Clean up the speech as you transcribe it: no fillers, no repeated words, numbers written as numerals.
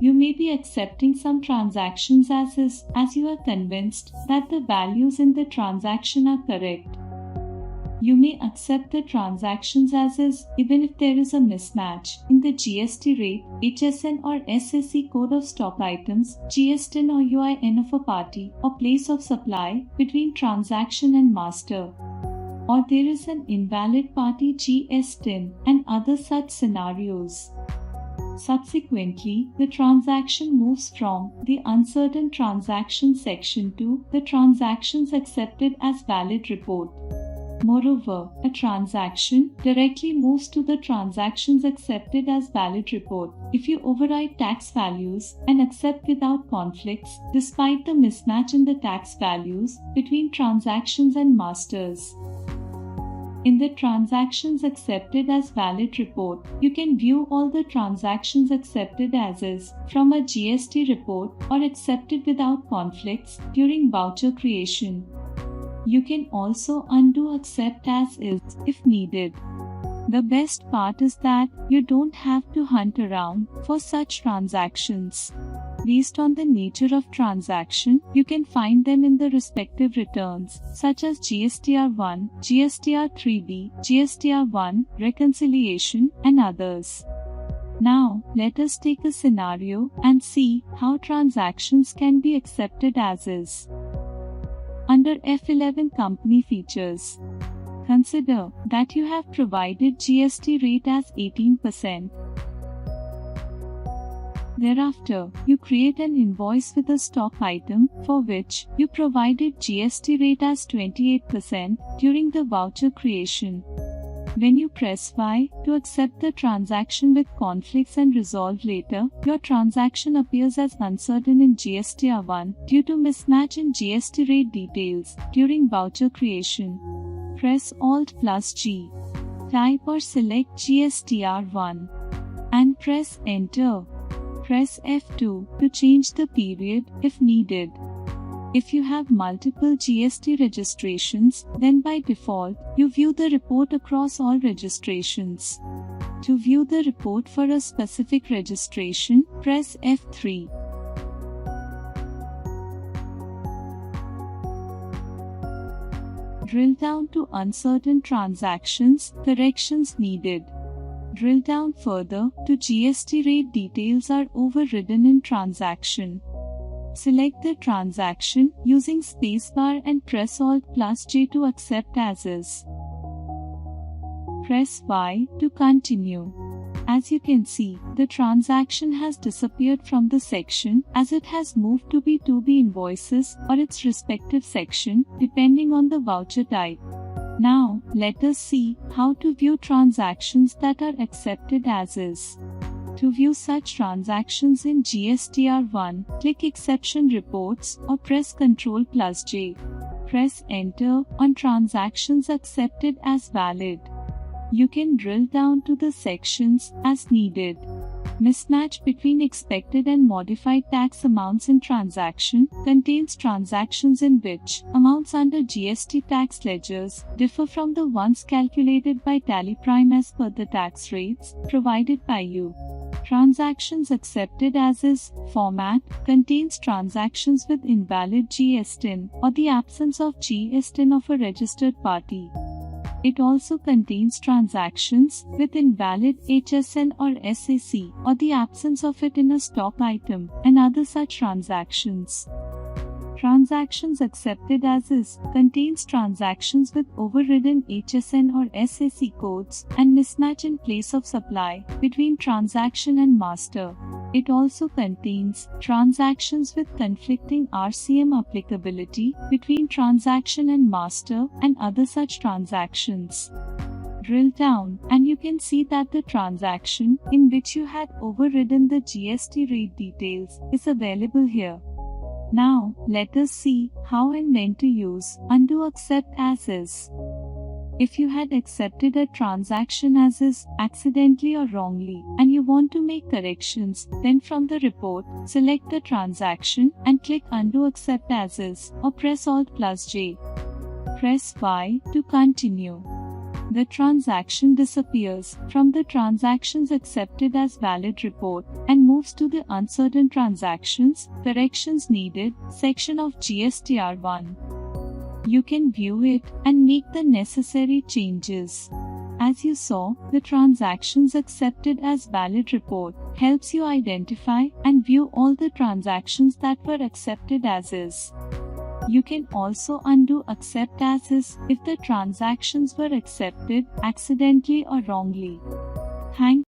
You may be accepting some transactions as is, as you are convinced that the values in the transaction are correct. You may accept the transactions as is, even if there is a mismatch in the GST rate, HSN or SAC code of stock items, GSTIN or UIN of a party or place of supply between transaction and master, or there is an invalid party GSTIN and other such scenarios. Subsequently, the transaction moves from the uncertain transactions section to the transactions accepted as valid report. Moreover, a transaction directly moves to the transactions accepted as valid report if you override tax values and accept without conflicts, despite the mismatch in the tax values between transactions and masters. In the transactions accepted as valid report, you can view all the transactions accepted as is from a GST report or accepted without conflicts during voucher creation. You can also undo accept as is if needed. The best part is that you don't have to hunt around for such transactions. Based on the nature of transaction, you can find them in the respective returns, such as GSTR1, GSTR3B, GSTR1, reconciliation, and others. Now, let us take a scenario and see how transactions can be accepted as is. Under F11 Company Features, consider that you have provided GST rate as 18%. Thereafter, you create an invoice with a stock item for which you provided GST rate as 28% during the voucher creation. When you press Y to accept the transaction with conflicts and resolve later, your transaction appears as uncertain in GSTR1 due to mismatch in GST rate details during voucher creation. Press Alt+G. Type or select GSTR1 and press Enter. Press F2 to change the period if needed. If you have multiple GST registrations, then by default, you view the report across all registrations. To view the report for a specific registration, press F3. Drill down to uncertain transactions, corrections needed. Drill down further to GST rate details are overridden in transaction. Select the transaction using spacebar and press Alt+J to accept as is. Press Y to continue. As you can see, the transaction has disappeared from the section as it has moved to B2B invoices or its respective section, depending on the voucher type. Now, let us see how to view transactions that are accepted as is. To view such transactions in GSTR1, click Exception Reports or press Ctrl+J. Press Enter on transactions accepted as valid. You can drill down to the sections as needed. Mismatch between expected and modified tax amounts in transaction contains transactions in which amounts under GST tax ledgers differ from the ones calculated by TallyPrime as per the tax rates provided by you. Transactions accepted as is format contains transactions with invalid GSTIN or the absence of GSTIN of a registered party. It also contains transactions with invalid HSN or SAC or the absence of it in a stock item and other such transactions. Transactions accepted as is contains transactions with overridden HSN or SAC codes and mismatch in place of supply between transaction and master. It also contains transactions with conflicting RCM applicability between transaction and master and other such transactions. Drill down and you can see that the transaction in which you had overridden the GST rate details is available here. Now, let us see how and when to use undo accept as is. If you had accepted a transaction as is accidentally or wrongly and you want to make corrections, then from the report, select the transaction and click undo accept as is or press Alt+J. Press Y to continue. the transaction disappears from the transactions accepted as valid report and moves to the uncertain transactions, corrections needed section of GSTR1. You can view it and make the necessary changes. As you saw, the transactions accepted as valid report helps you identify and view all the transactions that were accepted as is. You can also undo accept as is if the transactions were accepted accidentally or wrongly. Thank